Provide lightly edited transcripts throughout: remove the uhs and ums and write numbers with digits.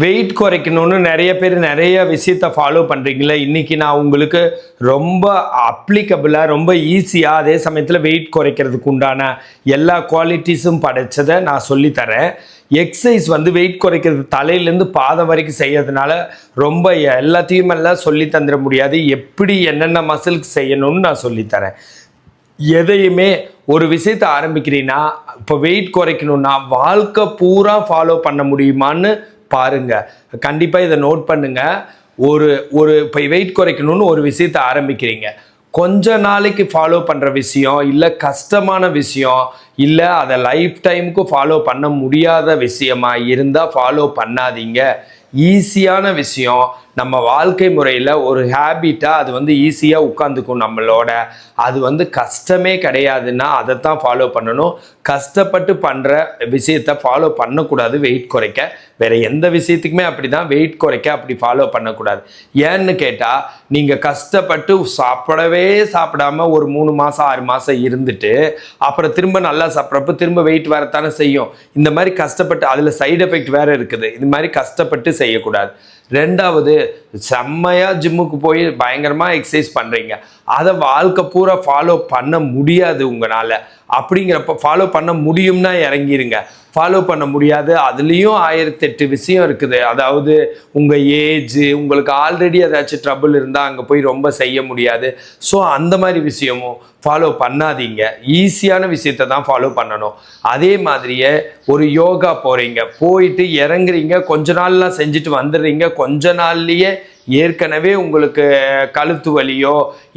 Wait குறைக்கணும்னு நிறைய பேர் நிறைய விஷயத்தை ஃபாலோ பண்ணுறீங்களே. இன்றைக்கி நான் உங்களுக்கு ரொம்ப அப்ளிகபிளாக ரொம்ப ஈஸியாக அதே சமயத்தில் வெயிட் குறைக்கிறதுக்கு உண்டான எல்லா குவாலிட்டிஸும் படைச்சதை நான் சொல்லித்தரேன். எக்ஸசைஸ் வெயிட் குறைக்கிறது தலையிலேருந்து பாதம் வரைக்கும் செய்யறதுனால ரொம்ப எல்லாத்தையும் எல்லாம் சொல்லி தந்துட முடியாது. எப்படி என்னென்ன மசிலுக்கு செய்யணும்னு நான் சொல்லித்தரேன். எதையுமே ஒரு விஷயத்தை ஆரம்பிக்கிறீங்கன்னா இப்போ வெயிட் குறைக்கணும்னா வாழ்க்கை பூரா ஃபாலோ பண்ண முடியுமான்னு பாருங்க. கண்டிப்பாக இதை நோட் பண்ணுங்க. ஒரு இப்போ வெயிட் குறைக்கணும்னு ஒரு விஷயத்தை ஆரம்பிக்கிறீங்க, கொஞ்ச நாளைக்கு ஃபாலோ பண்ணுற விஷயம் இல்லை கஷ்டமான விஷயம் இல்லை அதை லைஃப் டைமுக்கு ஃபாலோ பண்ண முடியாத விஷயமா இருந்தால் ஃபாலோ பண்ணாதீங்க. ஈஸியான விஷயம் நம்ம வாழ்க்கை முறையில் ஒரு ஹேபிட்டாக அது ஈஸியாக உட்காந்துக்கும் நம்மளோட. அது கஷ்டமே கிடையாதுன்னா அதை தான் ஃபாலோ பண்ணணும். கஷ்டப்பட்டு பண்ணுற விஷயத்தை ஃபாலோ பண்ணக்கூடாது வெயிட் குறைக்க. வேறு எந்த விஷயத்துக்குமே அப்படி தான், வெயிட் குறைக்க அப்படி ஃபாலோ பண்ணக்கூடாது. ஏன்னு கேட்டால் நீங்கள் கஷ்டப்பட்டு சாப்பிடவே சாப்பிடாமல் ஒரு 3 மாதம் 6 மாதம் இருந்துட்டு அப்புறம் திரும்ப நல்லா சாப்பிட்றப்ப திரும்ப வெயிட் வரத்தானே செய்யும். இந்த மாதிரி கஷ்டப்பட்டு அதில் சைடு எஃபெக்ட் வேறு இருக்குது. இது மாதிரி கஷ்டப்பட்டு செய்யக்கூடாது. ரெண்டாவது, செம்மையாக ஜிம்முக்கு போய் பயங்கரமாக எக்ஸசைஸ் பண்ணுறீங்க, அதை வாழ்க்கை பூரா ஃபாலோ பண்ண முடியாது உங்களால். அப்படிங்கிறப்ப ஃபாலோ பண்ண முடியும்னா இறங்கிருங்க. ஃபாலோ பண்ண முடியாது, அதுலேயும் 1008 விஷயம் இருக்குது. அதாவது உங்கள் ஏஜ், உங்களுக்கு ஆல்ரெடி ஏதாச்சும் ட்ரபிள் இருந்தால் அங்கே போய் ரொம்ப செய்ய முடியாது. ஸோ அந்த மாதிரி விஷயமும் ஃபாலோ பண்ணாதீங்க. ஈஸியான விஷயத்தை தான் ஃபாலோ பண்ணணும். அதே மாதிரியே ஒரு யோகா போகிறீங்க, போயிட்டு இறங்குறீங்க, கொஞ்ச நாள்லாம் செஞ்சுட்டு வந்துடுறீங்க. கொஞ்ச நாள்லேயே ஏற்கனவே உங்களுக்கு கழுத்து வலியோ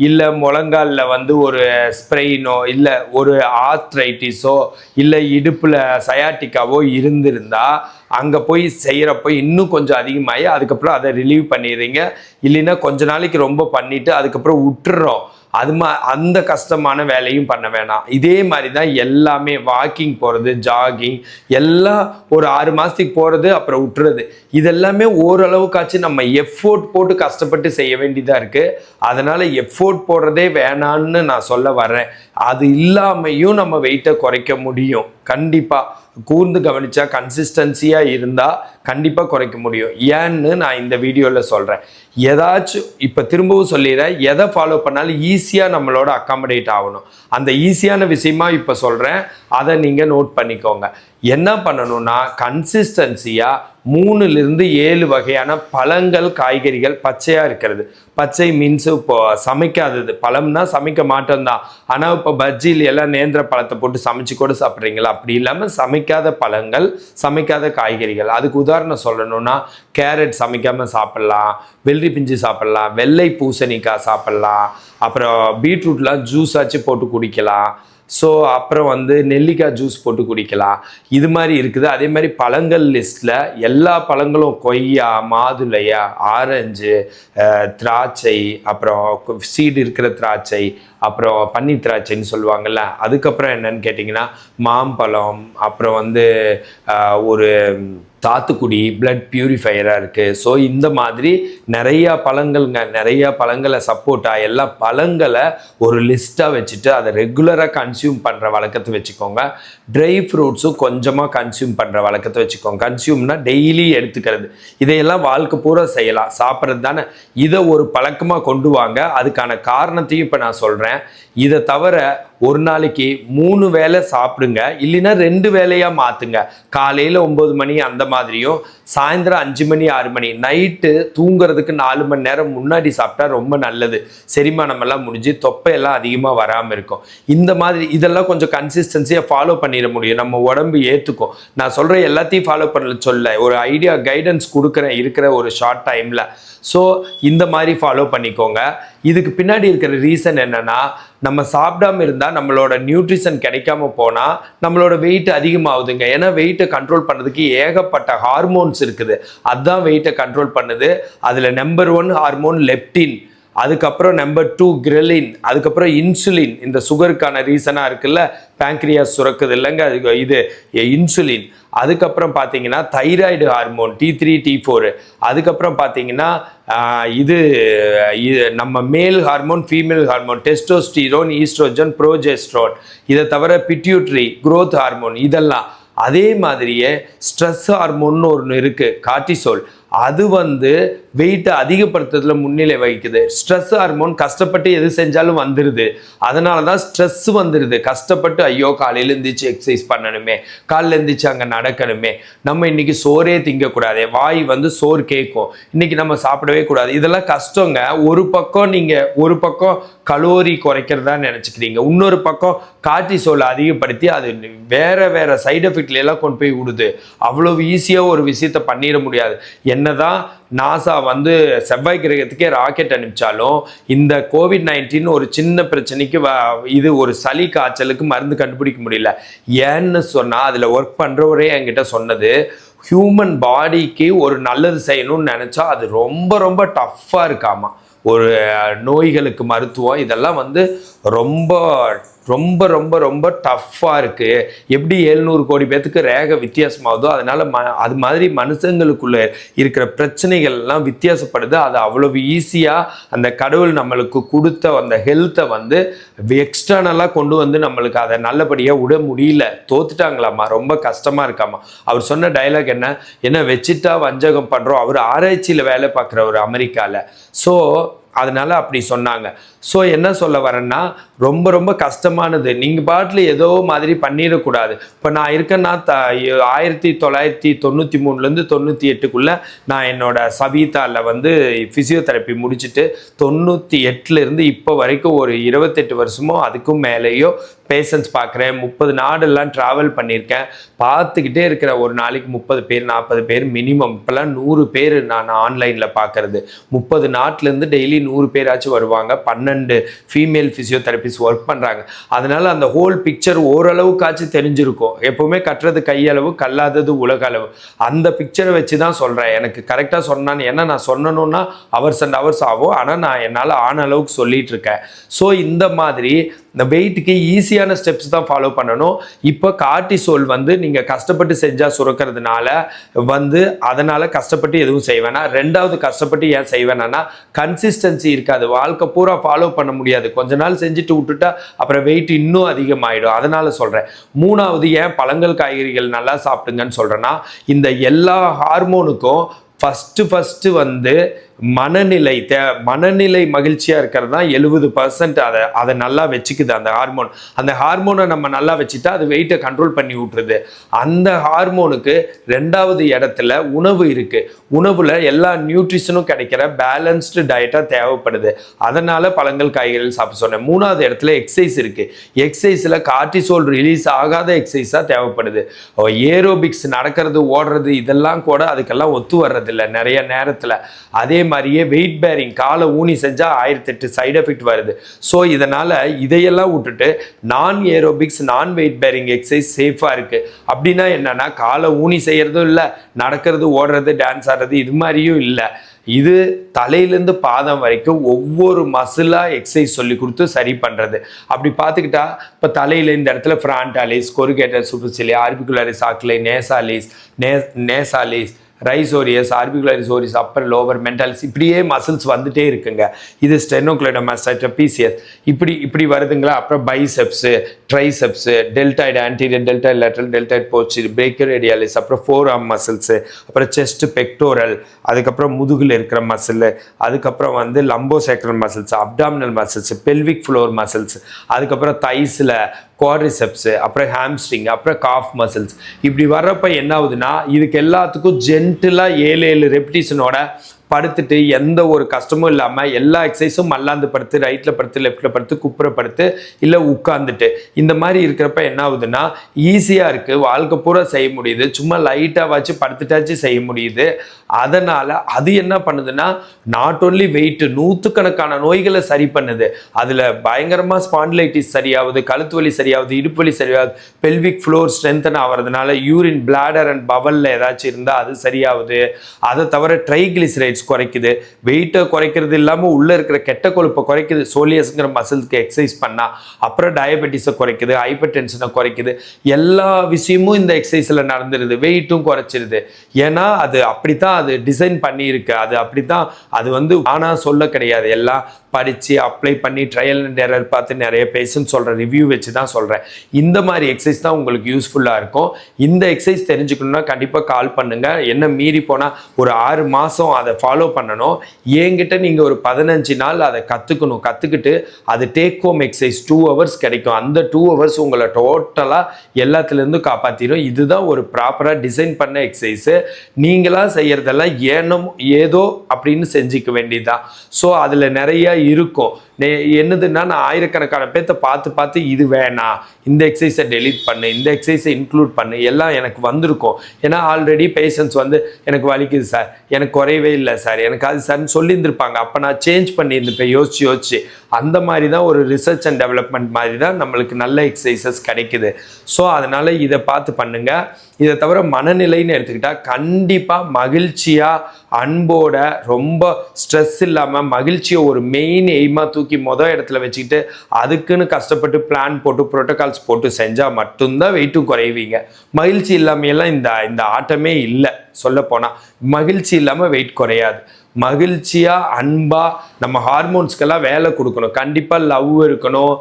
இல்லை முழங்காலில் ஒரு ஸ்ப்ரெயினோ இல்லை ஒரு ஆர்த்ரைட்டிஸோ இல்லை இடுப்பில் சயாட்டிக்காவோ இருந்திருந்தா அங்கே போய் செய்கிறப்போ இன்னும் கொஞ்சம் அதிகமாகி அதுக்கப்புறம் அதை ரிலீவ் பண்ணிடுறீங்க. இல்லைன்னா கொஞ்ச நாளைக்கு ரொம்ப பண்ணிவிட்டு அதுக்கப்புறம் விட்டுறோம். அந்த கஷ்டமான வேலையும் பண்ண வேணாம். இதே மாதிரி தான் எல்லாமே, வாக்கிங் போகிறது, ஜாகிங் எல்லாம் ஒரு 6 மாதத்துக்கு போகிறது அப்புறம் விட்டுறது. இதெல்லாமே ஓரளவுக்காச்சும் நம்ம எஃபோர்ட் போட்டு கஷ்டப்பட்டு செய்ய வேண்டியதாக இருக்குது. அதனால் எஃபோர்ட் போடுறதே வேணான்னு நான் சொல்ல வர்றேன். அது இல்லாமையும் நம்ம வெயிட்டை குறைக்க முடியும். கண்டிப்பாக கூர்ந்து கவனிச்சா கன்சிஸ்டன்சியாக இருந்தால் கண்டிப்பாக குறைக்க முடியும். ஏன்னு நான் இந்த வீடியோவில் சொல்கிறேன். ஏதாச்சும் இப்போ திரும்பவும் சொல்லிடுறேன், எதை ஃபாலோ பண்ணாலும் ஈஸியாக நம்மளோட அக்காமடேட் ஆகணும். அந்த ஈஸியான விஷயமா இப்போ சொல்கிறேன், அதை நீங்கள் நோட் பண்ணிக்கோங்க. என்ன பண்ணணும்னா கன்சிஸ்டன்சியாக 3லிருந்து 7 வகையான பழங்கள், காய்கறிகள் பச்சையாக இருக்கிறது. பச்சை மீன்ஸ் இப்போ சமைக்காதது. பழம்னா சமைக்க மாட்டோம் தான், ஆனால் இப்போ பஜ்ஜியில் எல்லாம் நேந்திர பழத்தை போட்டு சமைச்சு கூட சாப்பிட்றீங்களா? அப்படி இல்லாமல் சமைக்காத பழங்கள், சமைக்காத காய்கறிகள். அதுக்கு உதாரணம் சொல்லணும்னா கேரட் சமைக்காமல் சாப்பிட்லாம், வெள்ளரி பிஞ்சு சாப்பிட்லாம், வெள்ளை பூசணிக்காய் சாப்பிட்லாம், அப்புறம் பீட்ரூட்லாம் ஜூஸ் ஆச்சு போட்டு குடிக்கலாம். ஸோ அப்புறம் நெல்லிக்காய் ஜூஸ் போட்டு குடிக்கலாம். இது மாதிரி இருக்குது. அதே மாதிரி பழங்கள் லிஸ்ட்டில் எல்லா பழங்களும் கொய்யா, மாதுளையா, ஆரஞ்சு, திராட்சை, அப்புறம் சீடு இருக்கிற திராட்சை, அப்புறம் பன்னி திராட்சைன்னு சொல்லுவாங்கள்ல. அதுக்கப்புறம் என்னன்னு கேட்டிங்கன்னா மாம்பழம், அப்புறம் ஒரு சாத்துக்குடி பிளட் பியூரிஃபையராக இருக்குது. ஸோ இந்த மாதிரி நிறையா பழங்கள்ங்க, நிறையா பழங்களை சப்போர்ட்டாக எல்லா பழங்களை ஒரு லிஸ்ட்டாக வச்சுட்டு அதை ரெகுலராக கன்சியூம் பண்ணுற வழக்கத்தை வச்சுக்கோங்க. ட்ரை ஃப்ரூட்ஸும் கொஞ்சமாக கன்சியூம் பண்ணுற வழக்கத்தை வச்சுக்கோங்க. கன்சியூம்னா டெய்லி எடுத்துக்கிறது. இதையெல்லாம் வாழ்க்கை பூரா செய்யலாம், சாப்பிட்றது தானே. இதை ஒரு பழக்கமாக கொண்டு வாங்க. அதுக்கான காரணத்தையும் இப்போ நான் சொல்கிறேன். இதை தவிர ஒரு நாளைக்கு 3 வேளை சாப்பிடுங்க, இல்லைன்னா 2 வேளையாக மாற்றுங்க. காலையில் 9 மணி அந்த மாதிரியும், சாயந்தரம் 5 மணி 6 மணி, நைட்டு தூங்குறதுக்கு 4 மணி நேரம் முன்னாடி சாப்பிட்டா ரொம்ப நல்லது. செரிமானமெல்லாம் முடிஞ்சு தொப்பையெல்லாம் அதிகமாக வராமல் இருக்கும். இந்த மாதிரி இதெல்லாம் கொஞ்சம் கன்சிஸ்டன்சியாக ஃபாலோ பண்ணிட முடியும். நம்ம உடம்பு ஏற்றுக்கும். நான் சொல்கிற எல்லாத்தையும் ஃபாலோ பண்ண சொல்ல, ஒரு ஐடியா கைடன்ஸ் கொடுக்குறேன் இருக்கிற ஒரு ஷார்ட் டைமில். ஸோ இந்த மாதிரி ஃபாலோ பண்ணிக்கோங்க. இதுக்கு பின்னாடி இருக்கிற ரீசன் என்னென்னா, நம்ம சாப்பிடாம இருந்தால் நம்மளோட நியூட்ரிஷன் கிடைக்காம போனால் நம்மளோட வெயிட் அதிகமாகுதுங்க. ஏன்னா வெயிட்டை கண்ட்ரோல் பண்ணுறதுக்கு ஏகப்பட்ட ஹார்மோன்ஸ் இருக்குது. அதுதான் வெயிட்டை கண்ட்ரோல் பண்ணுது. அதில் நம்பர் 1 ஹார்மோன் லெப்டின், அதுக்கப்புறம் நம்பர் 2 கிரெலின், அதுக்கப்புறம் இன்சுலின். இந்த சுகருக்கான ரீசனாக இருக்குல்ல, பேங்க்ரியாஸ் சுரக்குது இல்லைங்க, இது இன்சுலின். அதுக்கப்புறம் பார்த்தீங்கன்னா தைராய்டு ஹார்மோன் T3 T4. அதுக்கப்புறம் பார்த்தீங்கன்னா இது நம்ம male hormone, female hormone, testosterone, estrogen, progesterone. இதை தவிர பிட்யூட்ரி, growth ஹார்மோன். இதெல்லாம் அதே மாதிரியே ஸ்ட்ரெஸ் ஹார்மோன்னு ஒன்று இருக்குது, கார்டிசோல். அது வந்து வெயிட்டை அதிகப்படுத்துறதுல முன்னிலை வகிக்குது. ஸ்ட்ரெஸ் ஹார்மோன் கஷ்டப்பட்டு எது செஞ்சாலும் வந்துடுது. அதனால தான் ஸ்ட்ரெஸ் வந்துடுது. கஷ்டப்பட்டு ஐயோ காலையில் எழுந்திரிச்சு எக்ஸசைஸ் பண்ணணுமே, காலையில் எழுந்திரிச்சு அங்கே நடக்கணுமே, நம்ம இன்னைக்கு சோறே திங்கக்கூடாது, வாய் வந்து சோறு கேட்கும், இன்னைக்கு நம்ம சாப்பிடவே கூடாது, இதெல்லாம் கஷ்டங்க. ஒரு பக்கம் கலோரி குறைக்கிறதா நினச்சிக்கிறீங்க, இன்னொரு பக்கம் கார்டிசோல் அதிகப்படுத்தி அது வேற சைடு எஃபெக்ட்ல எல்லாம் கொண்டு போய் விடுது. அவ்வளவு ஈஸியாக ஒரு விஷயத்தை பண்ணிட முடியாது. என்னதான் நாசா வந்து செவ்வாய் கிரகத்துக்கே ராக்கெட் அனுப்பிச்சாலும் இந்த COVID-19 ஒரு சின்ன பிரச்சனைக்கு இது ஒரு சளி காய்ச்சலுக்கு மருந்து கண்டுபிடிக்க முடியல. ஏன்னு சொன்னால் அதில் ஒர்க் பண்ணுறவரே என்கிட்ட சொன்னது, ஹியூமன் பாடிக்கு ஒரு நல்லது செய்யணும்னு நினச்சா அது ரொம்ப ரொம்ப டஃப்பாக இருக்காமா. ஒரு நோய்களுக்கு மருத்துவம் இதெல்லாம் வந்து ரொம்ப ரொம்ப ரொம்ப ரொம்ப டஃப்பாக இருக்குது. எப்படி 700 கோடி பேத்துக்கு ரேகை வித்தியாசமாகுதோ அதனால அது மாதிரி மனுஷங்களுக்குள்ள இருக்கிற பிரச்சனைகள்லாம் வித்தியாசப்படுது. அது அவ்வளவு ஈஸியாக அந்த கடவுள் நம்மளுக்கு கொடுத்த அந்த ஹெல்த்தை வந்து எக்ஸ்டர்னலாக கொண்டு வந்து நம்மளுக்கு அதை நல்லபடியாக விட முடியல. தோத்துட்டாங்களாம்மா, ரொம்ப கஷ்டமாக இருக்காமா. அவர் சொன்ன டைலாக் என்ன வச்சுட்டா வஞ்சகம் பண்ணுறோம். அவர் ஆராய்ச்சியில் வேலை பார்க்குறவர் அமெரிக்காவில். ஸோ அதனால அப்படி சொன்னாங்க. ஸோ என்ன சொல்ல வரேன்னா, ரொம்ப ரொம்ப கஷ்டமானது. நீங்கள் பாட்டில் ஏதோ மாதிரி பண்ணிடக்கூடாது. இப்போ நான் இருக்கேன்னா 1993 98 நான் என்னோட சவீதாவில் வந்து ஃபிசியோதெரப்பி முடிச்சுட்டு 98 இப்போ வரைக்கும் ஒரு 28 வருஷமோ அதுக்கும் மேலேயோ பேஷண்ட்ஸ் பார்க்குறேன். 30 நாடெல்லாம் ட்ராவல் பண்ணியிருக்கேன். பார்த்துக்கிட்டே இருக்கிற ஒரு நாளைக்கு 30 பேர் 40 பேர் மினிமம். இப்போல்லாம் 100 பேர் நான் ஆன்லைனில் பார்க்குறது. 30 நாட்டிலேருந்து டெய்லி 100 பேராச்சும் வருவாங்க. 12 ஃபீமேல் ஃபிசியோதெரபிஸ்ட் ஒர்க் பண்ணுறாங்க. அதனால் அந்த ஹோல் பிக்சர் ஓரளவுக்காச்சும் தெரிஞ்சிருக்கும். எப்போவுமே கட்டுறது கையளவு, கல்லாதது உலக அளவு. அந்த பிக்சரை வச்சு தான் சொல்கிறேன். எனக்கு கரெக்டாக சொன்னான்னு, ஏன்னா நான் சொன்னணுன்னா ஹவர்ஸ் அண்ட் ஹவர்ஸ் ஆகும். ஆனால் நான் என்னால் ஆன அளவுக்கு சொல்லிகிட்டு இருக்கேன். ஸோ இந்த மாதிரி இந்த வெயிட்டுக்கு ஈஸியான ஸ்டெப்ஸ் தான் ஃபாலோ பண்ணணும். இப்போ கார்டிசோல் வந்து நீங்கள் கஷ்டப்பட்டு செஞ்சால் சுரக்கிறதுனால வந்து அதனால் கஷ்டப்பட்டு எதுவும் செய்வேனா. ரெண்டாவது கஷ்டப்பட்டு ஏன் செய்வேனா, கன்சிஸ்டன்சி இருக்காது. வாழ்க்கை பூரா ஃபாலோ பண்ண முடியாது. கொஞ்ச நாள் செஞ்சுட்டு விட்டுட்டா அப்புறம் வெயிட் இன்னும் அதிகமாகிடும். அதனால சொல்கிறேன். மூணாவது ஏன் பழங்கள் காய்கறிகள் நல்லா சாப்பிடுங்கன்னு சொல்கிறேன்னா, இந்த எல்லா ஹார்மோனுக்கும் ஃபஸ்ட்டு வந்து மனநிலை மகிழ்ச்சியாக இருக்கிறது தான் 70%. அதை நல்லா வச்சுக்குது அந்த ஹார்மோன். அந்த ஹார்மோனை நம்ம நல்லா வச்சுட்டா அது வெயிட்டை கண்ட்ரோல் பண்ணி விட்டுருது. அந்த ஹார்மோனுக்கு ரெண்டாவது இடத்துல உணவு இருக்குது. உணவில் எல்லா நியூட்ரிஷனும் கிடைக்கிற பேலன்ஸ்டு டயட்டாக தேவைப்படுது. அதனால் பழங்கள் காய்கறிகள் சாப்பிட சொன்னேன். மூணாவது இடத்துல எக்ஸசைஸ் இருக்குது. எக்ஸசைஸில் கார்டிசோல் ரிலீஸ் ஆகாத எக்ஸசைஸாக தேவைப்படுது. ஏரோபிக்ஸ் நடக்கிறது, ஓடுறது, இதெல்லாம் கூட அதுக்கெல்லாம் ஒத்து வர்றதில்லை நிறைய நேரத்தில். அதே மாதிரியே வெயிட் பேரிங் காலை ஊனி செஞ்சால் 1008 சைடு எஃபெக்ட் வருது. ஸோ இதனால் இதையெல்லாம் விட்டுட்டு நான் ஏரோபிக்ஸ், நான் வெயிட் பேரிங் எக்ஸசைஸ் சேஃபாக இருக்குது. அப்படின்னா என்னென்னா, காலை ஊனி செய்கிறதும் இல்லை, நடக்கிறது, ஓடுறது, டான்ஸ் ஆடுறது இது மாதிரியும் இல்லை. இது தலையிலேருந்து பாதம் வரைக்கும் ஒவ்வொரு மசிலாக எக்ஸசைஸ் சொல்லி கொடுத்து சரி பண்ணுறது. அப்படி பார்த்துக்கிட்டா இப்போ தலையில் இந்த இடத்துல frontalis, corrugator supercilii, orbicularis oculi, nasalis, risorius, orbicularis oris, upper lower mentalis, இப்படியே மசில்ஸ் வந்துட்டே இருக்குங்க. இது ஸ்டெனோக்ளைடோமாஸ்டைஸ், ட்ரபீசியஸ், இப்படி வருதுங்களா. அப்புறம் biceps, triceps, deltoid anterior, deltoid lateral, deltoid posterior, brachioradialis, அப்புறம் ஃபோர் ஆர்ம் மசில்ஸு, அப்புறம் செஸ்ட், பெக்டோரல், அதுக்கப்புறம் முதுகில் இருக்கிற மசில், அதுக்கப்புறம் வந்து lumbosacral muscles, abdominal muscles, pelvic floor muscles, அதுக்கப்புறம் தைஸில் குவாட்ரிசெப்ஸு, அப்புறம் ஹாம்ஸ்ட்ரிங், அப்புறம் காஃப் மசில்ஸ். இப்படி வர்றப்ப என்ன ஆகுதுன்னா, இதுக்கு எல்லாத்துக்கும் ஜென்டிலாக 7 ரெப்டிஷனோட படுத்துட்டு எந்த ஒரு கஷ்டமும் இல்லாமல் எல்லா எக்ஸசைஸும் மல்லாந்து படுத்து, ரைட்டில் படுத்து, லெஃப்டில் படுத்து, குப்புற படுத்து, இல்லை உட்காந்துட்டு, இந்த மாதிரி இருக்கிறப்ப என்ன ஆகுதுன்னா ஈஸியாக இருக்குது. வாழ்க்கை பூரா செய்ய முடியுது. சும்மா லைட்டாக வச்சு படுத்துட்டாச்சு செய்ய முடியுது. அதனால் அது என்ன பண்ணுதுன்னா, நாட் ஓன்லி வெயிட்டு, நூற்றுக்கணக்கான நோய்களை சரி பண்ணுது. அதில் பயங்கரமாக ஸ்பாண்டிலைட்டிஸ் சரியாகுது, கழுத்து வலி சரியாகுது, இடுப்பு வலி சரியாகுது, பெல்விக் ஃப்ளோர் ஸ்ட்ரென்தன் ஆகிறதுனால யூரின், பிளாடர் அண்ட் பவலில் ஏதாச்சும் இருந்தால் அது சரியாகுது. அதை தவிர ட்ரைகிளிசரைட்ஸ், எக்ஸசைஸ் குறைக்குது. வெயிட்டை குறைக்கிறது இல்லாமல் உள்ளே இருக்கிற கெட்ட கொழுப்பை குறைக்குது சோலியஸ்ங்கிற மசிலுக்கு எக்ஸசைஸ் பண்ணால். அப்புறம் டயபெட்டிஸை குறைக்குது, ஹைப்பர் டென்ஷனை குறைக்குது. எல்லா விஷயமும் இந்த எக்ஸசைஸில் நடந்துருது. வெயிட்டும் குறைச்சிருது. ஏன்னா அது அப்படித்தான் அது டிசைன் பண்ணியிருக்கு. அது அப்படித்தான். அது வந்து ஆனால் சொல்ல கிடையாது. எல்லாம் படித்து அப்ளை பண்ணி ட்ரையல் அண்ட் எரர் பார்த்து நிறைய பேஷண்ட் சொல்கிற ரிவ்யூ வச்சு தான் சொல்கிறேன். இந்த மாதிரி எக்ஸசைஸ் தான் உங்களுக்கு யூஸ்ஃபுல்லாக இருக்கும். இந்த எக்ஸசைஸ் தெரிஞ்சுக்கணுன்னா கண்டிப்பாக கால் பண்ணுங்கள். என்ன மீறி போனால் ஒரு 6 மாதம் அதை ஃபாலோ பண்ணணும். என்கிட்ட நீங்கள் ஒரு 15 நாள் அதை கற்றுக்கணும். கற்றுக்கிட்டு அது டேக் ஹோம் எக்ஸசைஸ் 2 hours கிடைக்கும். அந்த 2 hours உங்களை டோட்டலாக எல்லாத்துலேருந்து காப்பாற்றிடும். இதுதான் ஒரு ப்ராப்பராக டிசைன் பண்ண எக்ஸசைஸு. நீங்களாக செய்கிறதெல்லாம் ஏதோ அப்படின்னு செஞ்சுக்க வேண்டியதுதான். ஸோ அதில் நிறைய இருக்கும். என்னதுன்னா நான் ஆயிரக்கணக்கான பேர்த்த பார்த்து இது வேணாம், இந்த எக்ஸசைஸை டெலீட் பண்ணு, இந்த எக்ஸசைஸை இன்க்ளூட் பண்ணு எல்லாம் எனக்கு வந்திருக்கும். ஏன்னா ஆல்ரெடி பேஷண்ட்ஸ் வந்து எனக்கு வலிக்குது சார், எனக்கு குறையவே இல்லை சார், எனக்கு அது சார்னு சொல்லியிருந்திருப்பாங்க. அப்போ நான் சேஞ்ச் பண்ணியிருந்திருப்பேன் யோசிச்சு. அந்த மாதிரி தான் ஒரு ரிசர்ச் அண்ட் டெவலப்மெண்ட் மாதிரி தான் நம்மளுக்கு நல்ல எக்ஸசைசஸ் கிடைக்குது. ஸோ அதனால் இதை பார்த்து பண்ணுங்கள். இதை தவிர மனநிலைன்னு எடுத்துக்கிட்டால் கண்டிப்பாக மகிழ்ச்சியாக அன்போட ரொம்ப ஸ்ட்ரெஸ் இல்லாமல் மகிழ்ச்சியை ஒரு மெயின் எய்மாக தூக்கி இடத்துல வச்சுக்கிட்டு அதுக்குன்னு கஷ்டப்பட்டு பிளான் போட்டு ப்ரோட்டோகால்ஸ் போட்டு செஞ்சால் மட்டும்தான் வெயிட்டும் குறைவீங்க. மகிழ்ச்சி இல்லாமையெல்லாம் இந்த ஆட்டமே இல்லை. சொல்ல போனால் மகிழ்ச்சி இல்லாமல் வெயிட் குறையாது. மகிழ்ச்சியாக அன்பாக நம்ம ஹார்மோன்ஸ்க்கெல்லாம் வேலை கொடுக்கணும். கண்டிப்பாக லவ் இருக்கணும்,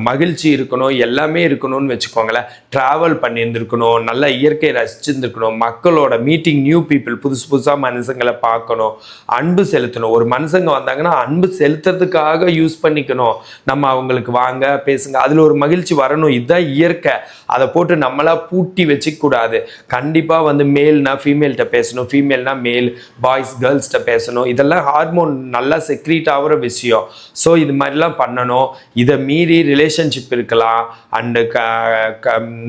மகிழ்ச்சி இருக்கணும், எல்லாமே இருக்கணும்னு வச்சுக்கோங்களேன். ட்ராவல் பண்ணியிருந்துருக்கணும், நல்லா இயற்கையை ரசிச்சுருந்துருக்கணும், மக்களோட மீட்டிங் நியூ பீப்புள், புதுசாக மனுஷங்களை பார்க்கணும், அன்பு செலுத்தணும். ஒரு மனுஷங்க வந்தாங்கன்னா அன்பு செலுத்துறதுக்காக யூஸ் பண்ணிக்கணும். நம்ம அவங்களுக்கு வாங்க பேசுங்க, அதில் ஒரு மகிழ்ச்சி வரணும். இதுதான் இயற்கை. அதை போட்டு நம்மளா பூட்டி வச்சுக்கூடாது. கண்டிப்பாக வந்து மேல்னா ஃபீமேல்கிட்ட பேசணும், ஃபீமேல்னா மேல், பாய்ஸ் கேர்ள்ஸ்கிட்ட பேசணும். இதெல்லாம் ஹார்மோன் நல்லா செக்ரீட் ஆகிற விஷயம். ஸோ இது மாதிரிலாம் பண்ணணும். இதை மீறி ரிலேஷன்ஷிப் இருக்கலாம். அண்டு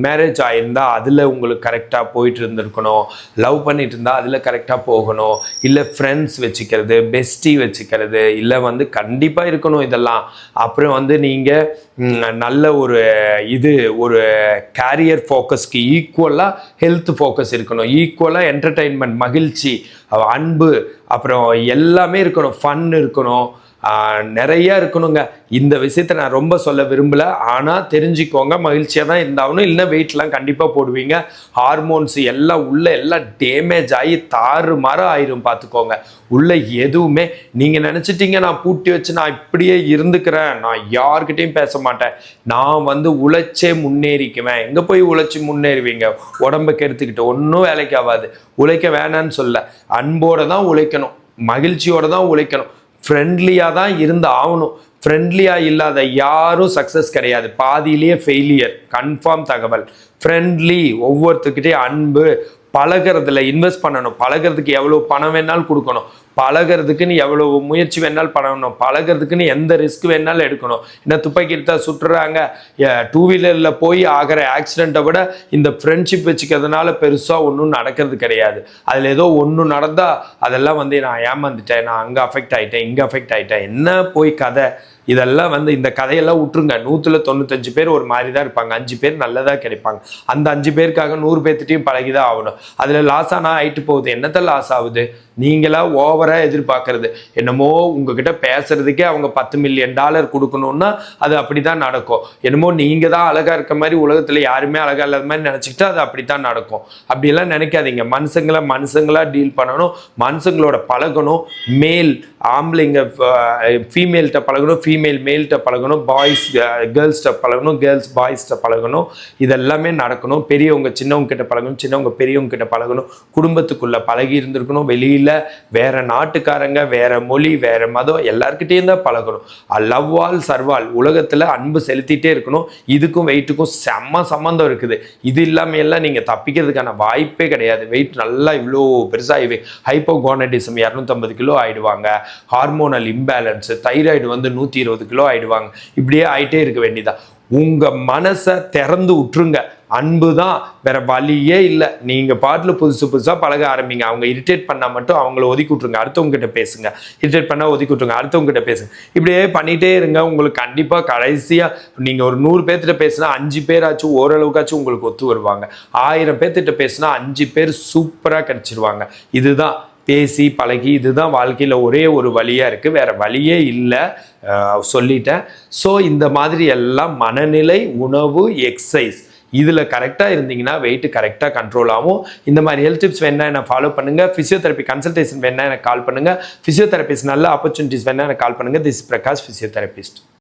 மேரேஜ் ஆகியிருந்தால் அதில் உங்களுக்கு கரெக்டாக போயிட்டு இருந்திருக்கணும். லவ் பண்ணிட்டு இருந்தால் அதில் கரெக்டாக போகணும். இல்லை ஃப்ரெண்ட்ஸ் வச்சுக்கிறது, பெஸ்டி வச்சுக்கிறது, இல்லை வந்து கண்டிப்பாக இருக்கணும் இதெல்லாம். அப்புறம் வந்து நீங்கள் நல்ல ஒரு கேரியர் ஃபோக்கஸ்க்கு ஈக்குவலாக ஹெல்த் ஃபோக்கஸ் இருக்கணும். ஈக்குவலாக என்டர்டெயின்மெண்ட், மகிழ்ச்சி, அன்பு, அப்புறம் எல்லாமே இருக்கணும். ஃபன் இருக்கணும், நிறையா இருக்கணுங்க. இந்த விஷயத்தை நான் ரொம்ப சொல்ல விரும்பலை. ஆனால் தெரிஞ்சுக்கோங்க, மகிழ்ச்சியாக தான் இருந்தாகணும். இல்லைன்னா வெயிட்லாம் கண்டிப்பாக போடுவீங்க. ஹார்மோன்ஸ் எல்லாம் எல்லாம் டேமேஜ் ஆகி தாறுமாறு ஆயிரும். பார்த்துக்கோங்க. உள்ள எதுவுமே நீங்கள் நினச்சிட்டீங்க நான் பூட்டி வச்சு நான் இப்படியே இருந்துக்கிறேன், நான் யார்கிட்டையும் பேச மாட்டேன், நான் வந்து உழைச்சே முன்னேறிக்குவேன். எங்கே போய் உழைச்சி முன்னேறுவீங்க? உடம்புக்கு எடுத்துக்கிட்டு ஒன்றும் வேலைக்கு ஆகாது. உழைக்க வேணான்னு சொல்ல, அன்போடு தான் உழைக்கணும், மகிழ்ச்சியோடு தான் உழைக்கணும், ஃப்ரெண்ட்லியாக தான் இருந்து ஆகணும். ஃப்ரெண்ட்லியாக இல்லாத யாரும் சக்ஸஸ் கிடையாது. பாதியிலேயே ஃபெயிலியர் கன்ஃபார்ம் தகவல். ஃப்ரெண்ட்லி, ஒவ்வொருத்தருக்கிட்டே அன்பு, பழகிறதுல இன்வெஸ்ட் பண்ணணும். பழகிறதுக்கு எவ்வளோ பணம் வேணாலும் கொடுக்கணும். பழகிறதுக்குன்னு எவ்வளோ முயற்சி வேணாலும் பண்ணணும். பழகிறதுக்குன்னு எந்த ரிஸ்க் வேணாலும் எடுக்கணும். என்ன துப்பாக்கி எடுத்தா சுட்டுறாங்க. 2 வீலரில் போய் ஆகிற ஆக்சிடெண்ட்டை விட இந்த ஃப்ரெண்ட்ஷிப் வச்சுக்கிறதுனால பெருசாக ஒன்றும் நடக்கிறது கிடையாது. அதில் ஏதோ ஒன்று நடந்தால் அதெல்லாம் வந்து நான் ஏமாந்துட்டேன், நான் அங்கே அஃபெக்ட் ஆகிட்டேன், இங்கே அஃபெக்ட் ஆகிட்டேன், என்ன போய் கதை. இதெல்லாம் வந்து இந்த கதையெல்லாம் விட்டுருங்க. 195 பேர் ஒரு மாதிரி தான் இருப்பாங்க, 5 பேர் நல்லதாக கிடைப்பாங்க. அந்த 5 பேருக்காக 100 பேர்த்திட்டையும் பழகிதான் ஆகணும். அதில் லாஸ் ஆனால் ஆகிட்டு போகுது. என்னத்தை லாஸ் ஆகுது? நீங்களா ஓவராக எதிர்பார்க்கறது. என்னமோ உங்ககிட்ட பேசுறதுக்கே அவங்க $10 மில்லியன் கொடுக்கணும்னா அது அப்படி தான் நடக்கும். என்னமோ நீங்கள் தான் அழகாக இருக்க மாதிரி உலகத்தில் யாருமே அழகாக இல்லாத மாதிரி நினச்சிக்கிட்டு அது அப்படி தான் நடக்கும். அப்படியெல்லாம் நினைக்காதீங்க. மனுஷங்களா டீல் பண்ணணும், மனுஷங்களோட பழகணும். மேல் ஆம்பளைங்க ஃபீமேல்கிட்ட பழகணும், ஃபீமேல் மேல்கிட்ட பழகணும், பாய்ஸ் கேர்ள்ஸ்கிட்ட பழகணும், கேர்ள்ஸ் பாய்ஸ்கிட்ட பழகணும். இதெல்லாமே நடக்கணும். பெரியவங்க சின்னவங்க கிட்ட பழகணும், சின்னவங்க பெரியவங்க கிட்ட பழகணும். குடும்பத்துக்குள்ளே பழகி இருந்திருக்கணும். வெளியில் வேற நாட்டுக்காரங்க, வேற மொழி, வேற மதம் எல்லார்கிட்டையும் தான் பழகணும். Love all serve. உலகத்தில் அன்பு செலுத்திட்டே இருக்கணும். இதுக்கும் வெயிட்டுக்கும் செம்ம சம்மந்தம் இருக்குது. இது இல்லாமல் எல்லாம் நீங்கள் தப்பிக்கிறதுக்கான வாய்ப்பே கிடையாது. வெயிட் நல்லா இவ்வளோ பெருசாக ஹைப்போகோனடிசம் 250 கிலோ ஆயிடுவாங்க. ஹார்மோனல் இம்பேலன்ஸ், தைராய்டு வந்து 120 கிலோ ஆயிடுவாங்க. இப்படியே ஆயிட்டே இருக்க வேண்டியதான். உங்கள் மனசை திறந்து விட்டுருங்க. அன்பு தான், வேற வழியே இல்லை. நீங்கள் பாட்டில் புதுசாக பழக ஆரம்பிங்க. அவங்க இரிட்டேட் பண்ணால் மட்டும் அவங்கள ஒதுக்கி விட்ருங்க. அடுத்தவங்க கிட்ட பேசுங்க. இரிட்டேட் பண்ணால் ஒதுக்கி விட்ருங்க, அடுத்தவங்க கிட்ட பேசுங்க. இப்படியே பண்ணிகிட்டே இருங்க. உங்களுக்கு கண்டிப்பாக கடைசியாக நீங்கள் ஒரு 100 பேர்த்திட்ட பேசுனா 5 பேராச்சும் ஓரளவுக்காச்சும் உங்களுக்கு ஒத்து வருவாங்க. 1000 பேர்த்திட்ட பேசுனா 5 பேர் சூப்பராக கிடைச்சிருவாங்க. இதுதான் பேசி பழகி இதுதான் வாழ்க்கையில் ஒரே ஒரு வழியாக இருக்குது, வேறு வழியே இல்லை, சொல்லிட்டேன். ஸோ இந்த மாதிரி எல்லாம் மனநிலை, உணவு, எக்ஸசைஸ் இதில் கரெக்டாக இருந்தீங்கன்னா வெயிட் கரெக்டாக கண்ட்ரோல் ஆகும். இந்த மாதிரி ஹெல்த் டிப்ஸ் வேணா என்ன ஃபாலோ பண்ணுங்கள். ஃபிசியோதெரப்பி கன்சல்டேஷன் வேணா எனக்கு கால் பண்ணுங்கள். ஃபிசியோதெரபிஸ்ட் நல்ல ஆப்பர்ச்சுனிட்டிஸ் வேணா எனக்கு கால் பண்ணுங்கள். This Prakash physiotherapist.